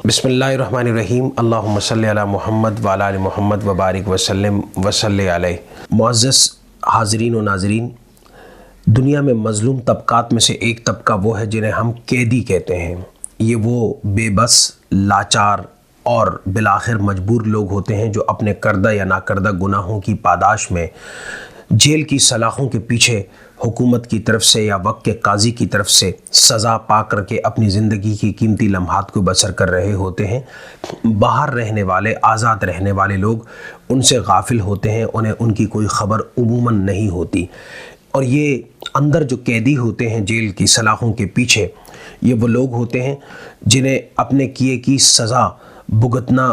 बिस्मिल्लाहिर्रहमानिर्रहीम। अल्लाहुम्मा सल्ली अला मुहम्मद व अला आलि मुहम्मद व बारिक वसल्लम वसल्लि अलैहि। मुअज़्ज़ज़ हाज़रीन व नाज़रीन, दुनिया में मज़लूम तबक़ात में से एक तबका वो है जिन्हें हम कैदी कहते हैं। ये वो बेबस, लाचार और बिलाखिर मजबूर लोग होते हैं जो अपने करदा या नाकरदा गुनाहों की पादाश में जेल की सलाखों के पीछे हुकूमत की तरफ से या वक्त के काजी की तरफ से सज़ा पा करके अपनी ज़िंदगी की कीमती लम्हात को बसर कर रहे होते हैं। बाहर रहने वाले, आज़ाद रहने वाले लोग उनसे गाफिल होते हैं, उन्हें उनकी कोई ख़बर उमूमन नहीं होती। और ये अंदर जो कैदी होते हैं जेल की सलाखों के पीछे, ये वो लोग होते हैं जिन्हें अपने किए की सज़ा भुगतना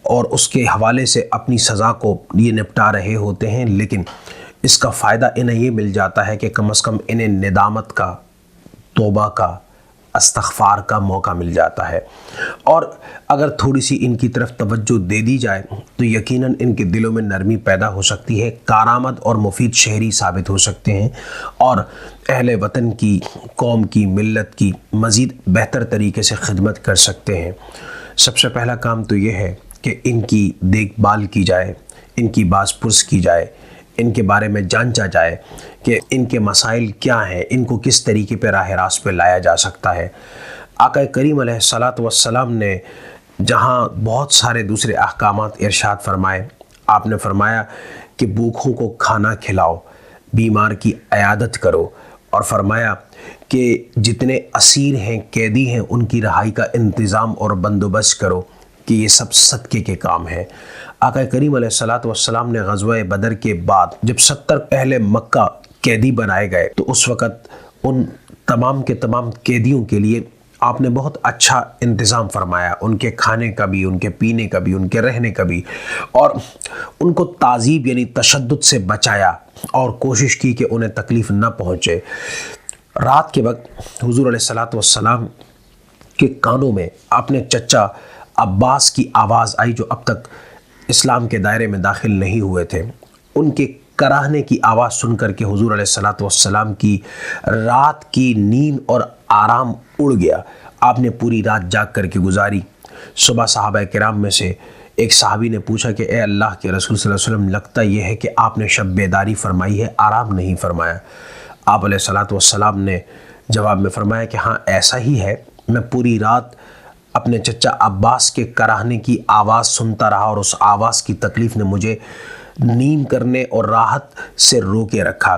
और उसके हवाले से अपनी सज़ा को ये निपटा रहे होते हैं। लेकिन इसका फ़ायदा इन्हें ये मिल जाता है कि कम से कम इन्हें निदामत का, तौबा का, इस्तग़फ़ार का मौका मिल जाता है। और अगर थोड़ी सी इनकी तरफ तवज्जो दे दी जाए तो यकीनन इनके दिलों में नरमी पैदा हो सकती है, कारआमद और मुफीद शहरी साबित हो सकते हैं और अहले वतन की, कौम की, मिल्लत की मज़ीद बेहतर तरीके से खिदमत कर सकते हैं। सबसे पहला काम तो ये है कि इनकी देखभाल की जाए, इनकी बाज़पुरस की जाए, इनके बारे में जांचा जाए कि इनके मसाइल क्या हैं, इनको किस तरीके पर राह रास्त पे लाया जा सकता है। आका करीम अलैहिस्सलातु वस्सलाम ने जहाँ बहुत सारे दूसरे अहकामात इरशाद फरमाए, आपने फरमाया कि भूखों को खाना खिलाओ, बीमार की अयादत करो, और फरमाया कि जितने असीर हैं, कैदी हैं, उनकी रहाई का इंतज़ाम और बंदोबस्त करो कि ये सब सदक़े के काम है। आका करीम अलैहिस्सलातु वस्सलाम ने ग़ज़वा बदर के बाद जब 70 अहले मक्का कैदी बनाए गए तो उस वक़्त उन तमाम के तमाम कैदियों के लिए आपने बहुत अच्छा इंतज़ाम फरमाया, उनके खाने का भी, उनके पीने का भी, उनके रहने का भी, और उनको ताज़ीब यानी तशद्दुद से बचाया और कोशिश की कि उन्हें तकलीफ़ न पहुँचे। रात के वक्त हुज़ूर अलैहिस्सलातु वस्सलाम के कानों में अपने चचा अब्बास की आवाज़ आई जो अब तक इस्लाम के दायरे में दाखिल नहीं हुए थे। उनके कराहने की आवाज़ सुनकर के हुज़ूर अलैहिस्सलातु वस्सलाम की रात की नींद और आराम उड़ गया। आपने पूरी रात जाग करके गुजारी। सुबह सहाबा किराम में से एक सहाबी ने पूछा कि ए अल्लाह के रसूल सल्लल्लाहु अलैहि वसल्लम, लगता यह है कि आपने शब बेदारी फरमाई है, आराम नहीं फरमाया। आप अलैहिस्सलातु वस्सलाम ने जवाब में फरमाया कि हाँ, ऐसा ही है, मैं पूरी रात अपने चचा अब्बास के कराहने की आवाज़ सुनता रहा और उस आवाज़ की तकलीफ़ ने मुझे नींद करने और राहत से रोके रखा।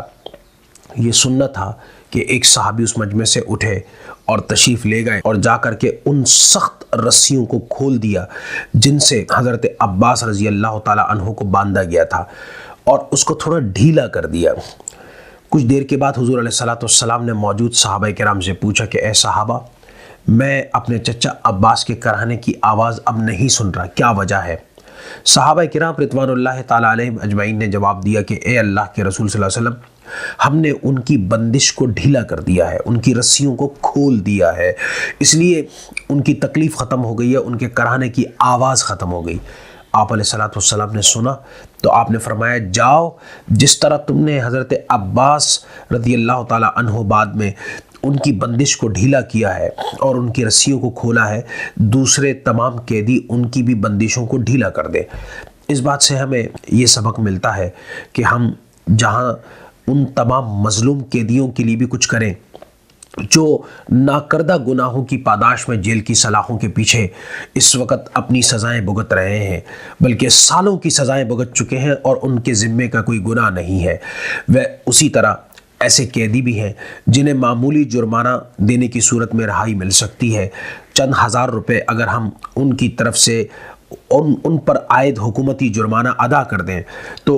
ये सुनना था कि एक सहाबी उस मजमे से उठे और तशरीफ़ ले गए और जा कर के उन सख्त रस्सियों को खोल दिया जिनसे हज़रत अब्बास रज़ी अल्लाह ताला अन्हु को बांधा गया था, और उसको थोड़ा ढीला कर दिया। कुछ देर के बाद हुज़ूर अलैहिस्सलातु वस्सलाम ने मौजूद सहाबा किराम से पूछा कि ए सहाबा, मैं अपने चचा अब्बास के कराहने की आवाज़ अब नहीं सुन रहा, क्या वजह है? सहाबा किराम रिज़वानुल्लाह ताला अलैहिम अजमईन ने जवाब दिया कि ए अल्लाह के रसूल सल्लल्लाहु अलैहि वसल्लम, हमने उनकी बंदिश को ढीला कर दिया है, उनकी रस्सियों को खोल दिया है, इसलिए उनकी तकलीफ़ ख़त्म हो गई है, उनके कराहने की आवाज़ ख़त्म हो गई। आप अलैहिस्सलातु वस्सलाम ने सुना तो आपने फरमाया, जाओ, जिस तरह तुमने हज़रत अब्बास रज़ी अल्लाह ताला अन्हु बाद में उनकी बंदिश को ढीला किया है और उनकी रस्सियों को खोला है, दूसरे तमाम कैदी उनकी भी बंदिशों को ढीला कर दे। इस बात से हमें ये सबक मिलता है कि हम जहाँ उन तमाम मज़लूम कैदियों के लिए भी कुछ करें जो नाकरदा गुनाहों की पादाश में जेल की सलाखों के पीछे इस वक्त अपनी सज़ाएं भुगत रहे हैं, बल्कि सालों की सज़ाएं भुगत चुके हैं और उनके ज़िम्मे का कोई गुनाह नहीं है। वह उसी तरह ऐसे कैदी भी हैं जिन्हें मामूली जुर्माना देने की सूरत में रहाई मिल सकती है। चंद हज़ार रुपए अगर हम उनकी तरफ से उन पर आयद हुकूमती जुर्माना अदा कर दें तो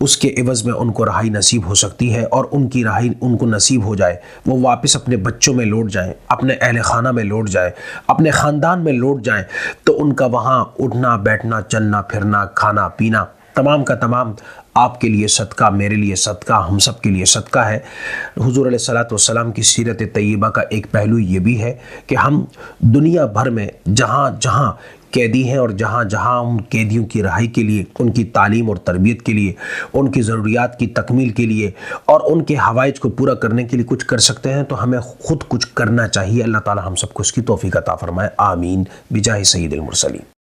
उसके एवज़ में उनको रहाई नसीब हो सकती है, और उनकी रहाई उनको नसीब हो जाए, वो वापस अपने बच्चों में लौट जाएं, अपने अहले खाना में लौट जाएं, अपने ख़ानदान में लौट जाएं, तो उनका वहाँ उठना बैठना, चलना फिरना, खाना पीना तमाम का तमाम आपके लिए सदका, मेरे लिए सदका, हम सब के लिए सदका है। हुज़ूर अलैहिस्सलातु वस्सलाम की सीरत तय्यबा का एक पहलू ये भी है कि हम दुनिया भर में जहाँ जहाँ قیدی ہیں اور جہاں جہاں ان قیدیوں کی رہائی کے لیے، ان کی تعلیم اور تربیت کے لیے، ان کی ضروریات کی تکمیل کے لیے اور ان کے حوائج کو پورا کرنے کے لیے کچھ کر سکتے ہیں تو ہمیں خود کچھ کرنا چاہیے۔ اللہ تعالی ہم سب کو اس کی توفیق عطا فرمائے، آمین بجاہ سید المرسلین۔